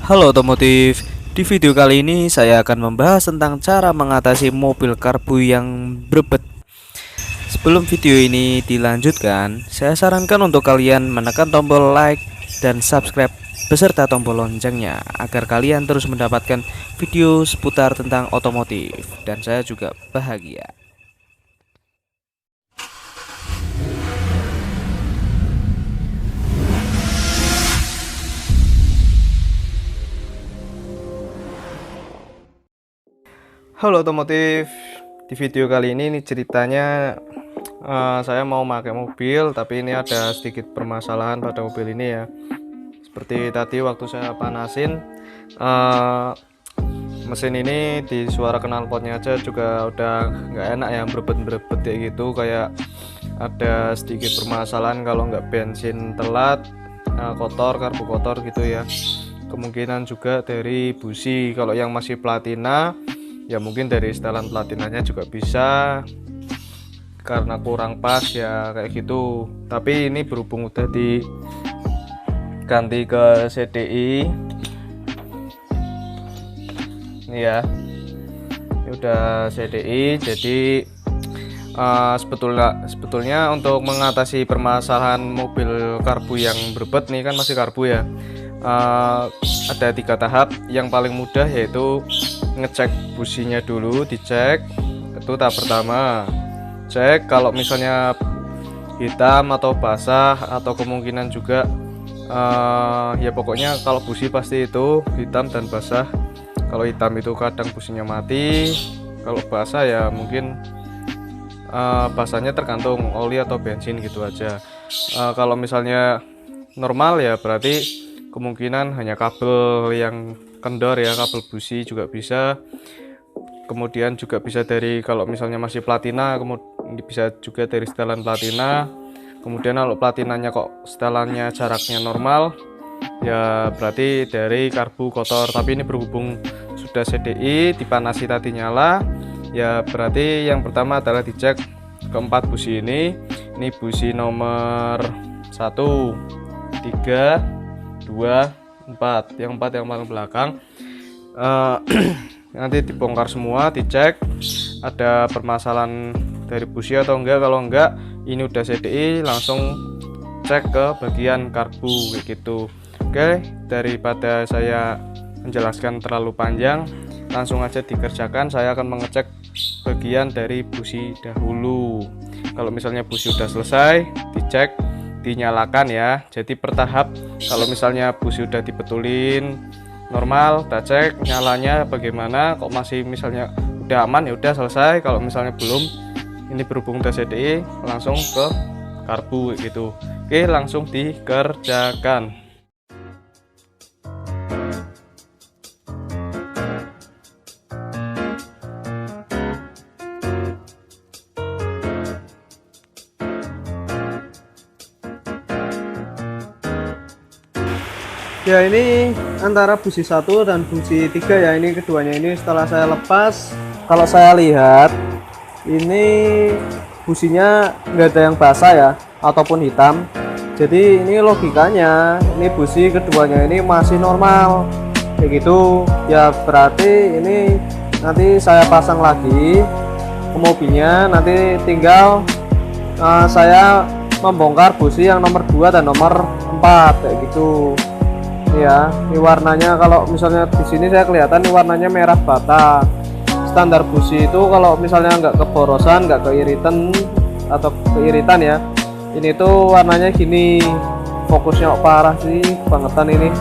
Halo otomotif, di video kali ini saya akan membahas tentang cara mengatasi mobil karbu yang berbet. Sebelum video ini dilanjutkan, saya sarankan untuk kalian menekan tombol like dan subscribe beserta tombol loncengnya agar kalian terus mendapatkan video seputar tentang otomotif dan saya juga bahagia. Halo otomotif, di video kali ini ceritanya saya mau pakai mobil, tapi ini ada sedikit permasalahan pada mobil ini ya. Seperti tadi waktu saya panasin, mesin ini di suara knalpotnya aja juga udah nggak enak ya, berebet kayak gitu, kayak ada sedikit permasalahan kalau nggak bensin telat, kotor, karbu kotor gitu ya. Kemungkinan juga dari busi, kalau yang masih platina ya mungkin dari setelan platinanya juga bisa karena kurang pas ya kayak gitu. Tapi ini berhubung udah diganti ke CDI ini ya, ini udah CDI, jadi sebetulnya untuk mengatasi permasalahan mobil karbu yang berbet nih, kan masih karbu ya, ada 3 tahap. Yang paling mudah yaitu ngecek businya dulu, dicek. Itu tahap pertama, cek kalau misalnya hitam atau basah, atau kemungkinan juga ya pokoknya kalau busi pasti itu hitam dan basah. Kalau hitam itu kadang businya mati, kalau basah ya mungkin basahnya tergantung oli atau bensin gitu aja. Kalau misalnya normal ya berarti kemungkinan hanya kabel yang kendor ya, kabel busi juga bisa. Kemudian juga bisa dari, kalau misalnya masih platina, kemudian bisa juga dari setelan platina. Kemudian kalau platinanya kok setelannya jaraknya normal ya berarti dari karbu kotor. Tapi ini berhubung sudah CDI, dipanasi tadi nyala ya, berarti yang pertama adalah dicek keempat busi ini. Ini busi nomor 1, 3, 2, 4. Yang 4 yang paling belakang, nanti dibongkar semua, dicek ada permasalahan dari busi atau enggak. Kalau enggak, ini udah CDI, langsung cek ke bagian karbu kayak gitu. Oke, daripada saya menjelaskan terlalu panjang, langsung aja dikerjakan. Saya akan mengecek bagian dari busi dahulu. Kalau misalnya busi udah selesai, dicek, dinyalakan ya. Jadi bertahap. Kalau misalnya busi udah dibetulin normal, kita cek nyalanya bagaimana. Kok masih misalnya udah aman ya udah selesai. Kalau misalnya belum, ini berhubung udah CDI, langsung ke karbu gitu. Oke, langsung dikerjakan. Ya, ini antara busi 1 dan busi 3 ya, ini keduanya ini setelah saya lepas, kalau saya lihat ini businya nggak ada yang basah ya ataupun hitam. Jadi ini logikanya ini busi keduanya ini masih normal kayak gitu ya, berarti ini nanti saya pasang lagi ke mobilnya. Nanti tinggal saya membongkar busi yang nomor 2 dan nomor 4 kayak gitu ya. Ini warnanya, kalau misalnya di sini saya kelihatan ini warnanya merah bata. Standar busi itu kalau misalnya nggak keborosan, nggak keiritan atau keiritan ya, ini tuh warnanya gini. Fokusnya parah sih, bangetan ini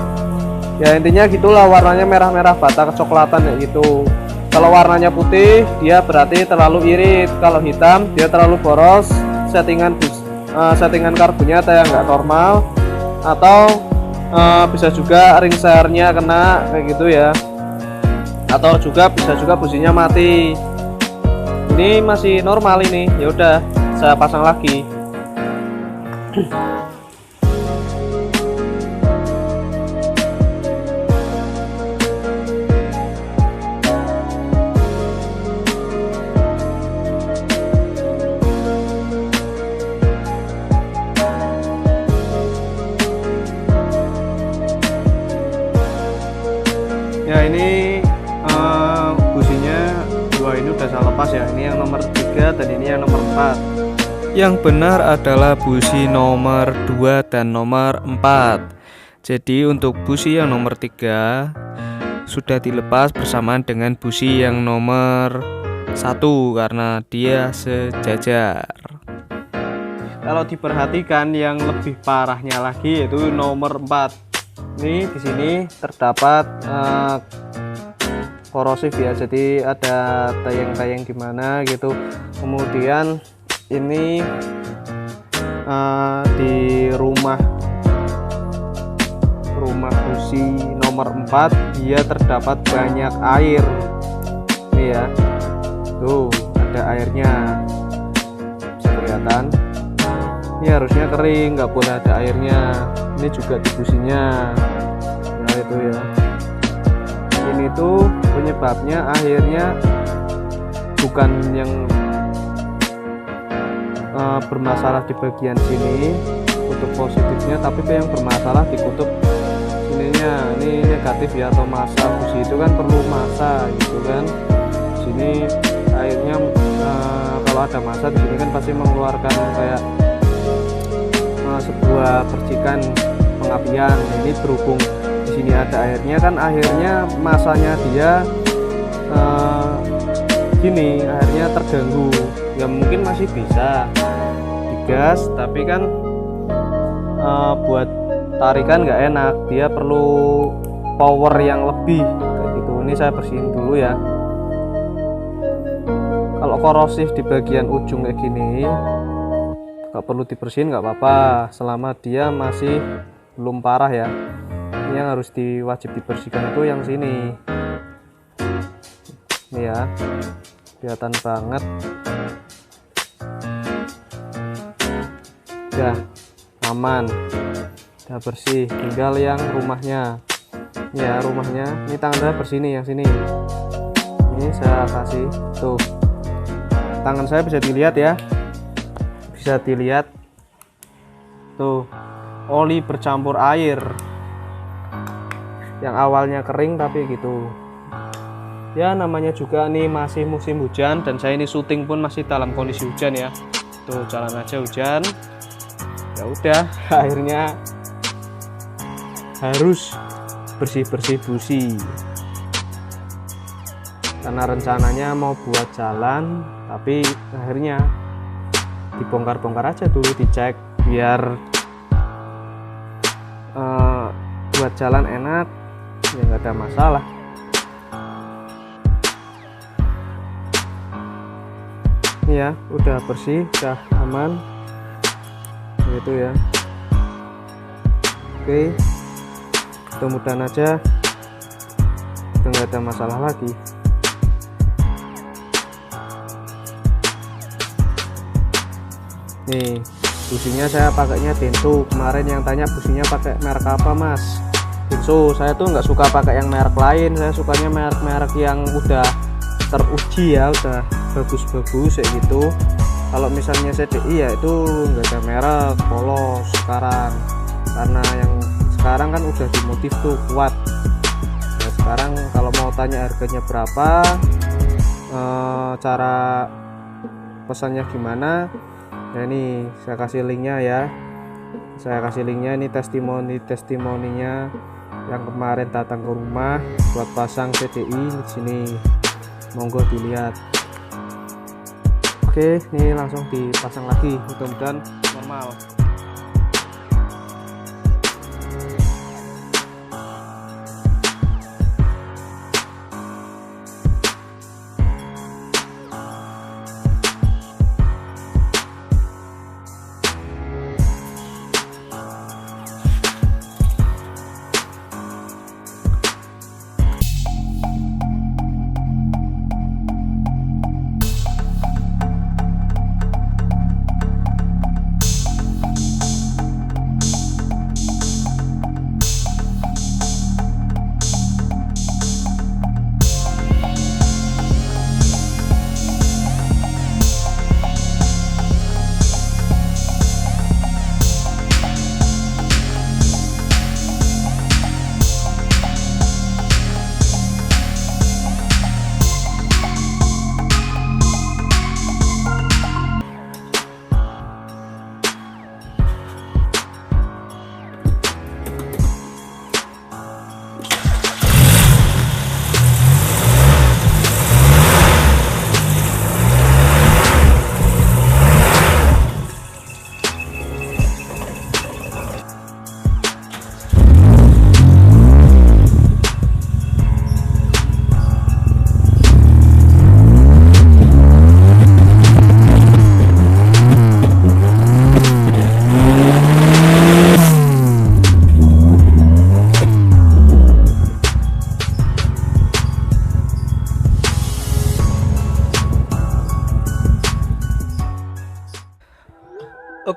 ya. Intinya gitulah, warnanya merah-merah bata, kecoklatan ya gitu. Kalau warnanya putih dia berarti terlalu irit, kalau hitam dia terlalu boros. Settingan karbunya ada yang nggak normal, atau bisa juga ring sernya kena kayak gitu ya, atau juga bisa juga businya mati. Ini masih normal ini, ya udah saya pasang lagi. pas ya, ini yang nomor 3 dan ini yang nomor 4. Yang benar adalah busi nomor 2 dan nomor 4. Jadi untuk busi yang nomor 3 sudah dilepas bersamaan dengan busi yang nomor 1 karena dia sejajar. Kalau diperhatikan yang lebih parahnya lagi yaitu nomor 4. Ini di sini terdapat korosif ya, jadi ada tayang-tayang gimana gitu. Kemudian ini di rumah busi nomor 4 dia terdapat banyak air. Ini ya, tuh ada airnya, bisa kelihatan. Ini harusnya kering, nggak boleh ada airnya. Ini juga di businya, nah itu ya. Ini tuh penyebabnya akhirnya bukan yang bermasalah di bagian sini kutub positifnya, tapi yang bermasalah di kutub sininya. Ini negatif ya, atau massa. Busi itu kan perlu massa gitu kan. Sini airnya kalau ada massa di sini kan pasti mengeluarkan kayak sebuah percikan pengapian. Ini berhubung di sini ada airnya kan, akhirnya masanya dia gini, akhirnya terganggu. Ya mungkin masih bisa digas, tapi kan buat tarikan nggak enak, dia perlu power yang lebih kayak gitu. Ini saya bersihin dulu ya. Kalau korosif di bagian ujung kayak gini nggak perlu dibersihin, nggak apa-apa selama dia masih belum parah ya. Ini yang harus wajib dibersihkan itu yang sini. Ini ya, kelihatan banget udah aman, udah bersih. Tinggal yang rumahnya ini ya, rumahnya ini tangan saya bersih nih, yang sini ini saya kasih tuh, tangan saya bisa dilihat ya, bisa dilihat tuh, oli bercampur air yang awalnya kering tapi gitu ya. Namanya juga nih masih musim hujan dan saya ini syuting pun masih dalam kondisi hujan ya. Tuh jalan aja hujan, ya udah akhirnya harus bersih-bersih busi karena rencananya mau buat jalan, tapi akhirnya dibongkar-bongkar aja dulu, dicek biar buat jalan enak ya, nggak ada masalah. Ini ya udah bersih, udah aman gitu ya. Oke, mudah-mudahan aja udah nggak ada masalah lagi. Nih businya saya pakainya Denso. Kemarin yang tanya businya pakai merek apa mas? Denso. Saya tuh nggak suka pakai yang merek lain, saya sukanya merek-merek yang udah teruji ya, udah bagus-bagus kayak gitu. Kalau misalnya CDI ya itu nggak ada merek, polos sekarang, karena yang sekarang kan udah dimodif tuh kuat. Nah, sekarang kalau mau tanya harganya berapa, cara pesannya gimana, nah ini saya kasih linknya ya, saya kasih linknya. Ini testimoninya yang kemarin datang ke rumah buat pasang CDI di sini, monggo dilihat. Oke, ini langsung dipasang lagi, mudah-mudahan normal.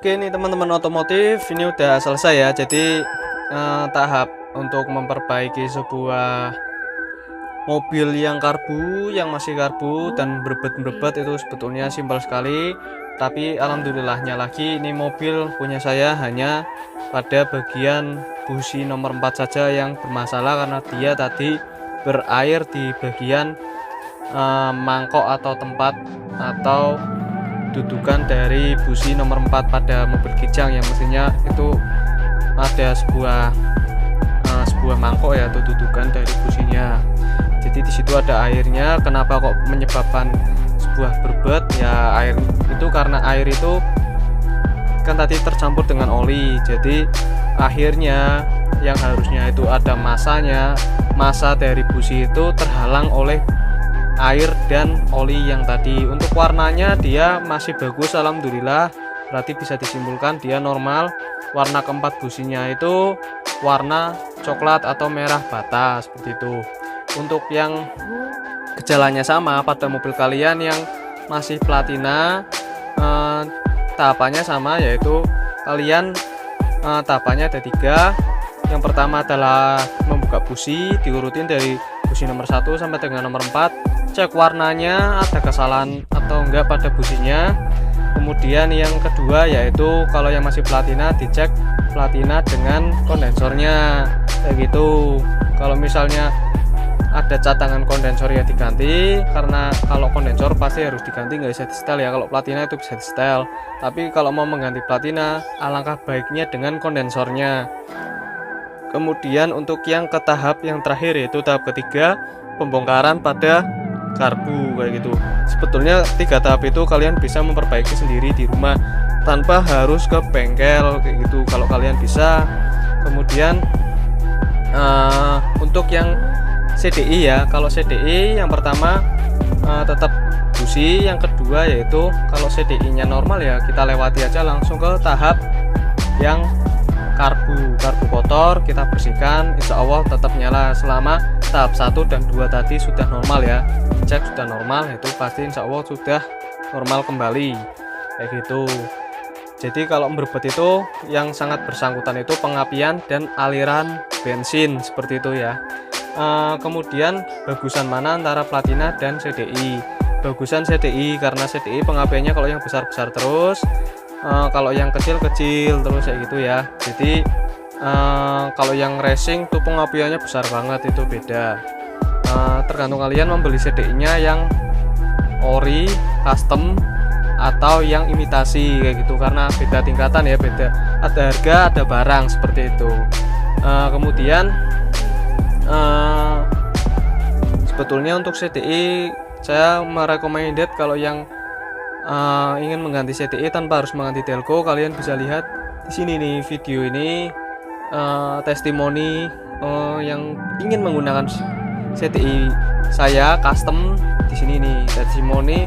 Oke nih teman-teman otomotif, ini udah selesai ya. Jadi tahap untuk memperbaiki sebuah mobil yang masih karbu dan berbet-berbet itu sebetulnya simpel sekali. Tapi alhamdulillahnya lagi, ini mobil punya saya hanya pada bagian busi nomor 4 saja yang bermasalah, karena dia tadi berair di bagian mangkok atau tempat atau dudukan dari busi nomor 4 pada mobil Kijang, yang mestinya itu ada sebuah mangkok ya atau dudukan dari businya. Jadi di situ ada airnya. Kenapa kok menyebabkan sebuah berbet? Ya air itu karena air itu kan tadi tercampur dengan oli. Jadi akhirnya yang harusnya itu ada massa dari busi itu terhalang oleh air dan oli yang tadi. Untuk warnanya dia masih bagus alhamdulillah, berarti bisa disimpulkan dia normal. Warna keempat businya itu warna coklat atau merah bata seperti itu. Untuk yang gejalanya sama pada mobil kalian yang masih platina, tahapannya sama, yaitu kalian tahapannya ada 3. Yang pertama adalah membuka busi, diurutin dari busi nomor 1 sampai dengan nomor 4. Cek warnanya ada kesalahan atau enggak pada businya. Kemudian yang kedua yaitu kalau yang masih platina, dicek platina dengan kondensornya kayak gitu. Kalau misalnya ada cadangan kondensor ya diganti, karena kalau kondensor pasti harus diganti, nggak bisa di setel ya. Kalau platina itu bisa di setel, tapi kalau mau mengganti platina alangkah baiknya dengan kondensornya. Kemudian untuk yang ke tahap yang terakhir yaitu tahap ketiga, pembongkaran pada karbu kayak gitu. Sebetulnya 3 tahap itu kalian bisa memperbaiki sendiri di rumah tanpa harus ke bengkel kayak gitu kalau kalian bisa. Kemudian untuk yang CDI ya, kalau CDI yang pertama tetap busi, yang kedua yaitu kalau CDI nya normal ya kita lewati aja langsung ke tahap yang karbu kotor, kita bersihkan, insya Allah tetap nyala selama tahap 1 dan 2 tadi sudah normal ya. Cek sudah normal, itu pasti insya Allah sudah normal kembali kayak gitu. Jadi kalau berbet itu yang sangat bersangkutan itu pengapian dan aliran bensin seperti itu ya. Kemudian bagusan mana antara platina dan CDI? Bagusan CDI, karena CDI pengapiannya kalau yang besar-besar terus, kalau yang kecil-kecil terus kayak gitu ya. Jadi kalau yang racing tuh pengapiannya besar banget, itu beda. Tergantung kalian membeli CDI-nya yang ori, custom atau yang imitasi kayak gitu, karena beda tingkatan ya, beda ada harga, ada barang seperti itu. Kemudian sebetulnya untuk CDI saya merekomended kalau yang ingin mengganti CDI tanpa harus mengganti delco, kalian bisa lihat di sini nih video ini, testimoni yang ingin menggunakan CDI saya custom. Di sini nih testimoni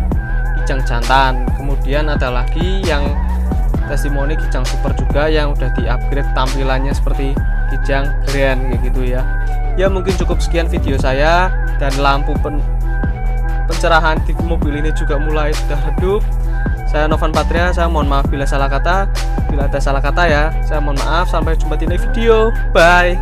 Kijang jantan. Kemudian ada lagi yang testimoni Kijang super juga yang udah di-upgrade tampilannya seperti Kijang Grand kayak gitu ya. Ya mungkin cukup sekian video saya, dan lampu pencerahan di mobil ini juga mulai sudah redup. Saya Novan Patria, saya mohon maaf bila salah kata. Bila ada salah kata ya, saya mohon maaf. Sampai jumpa di next video. Bye.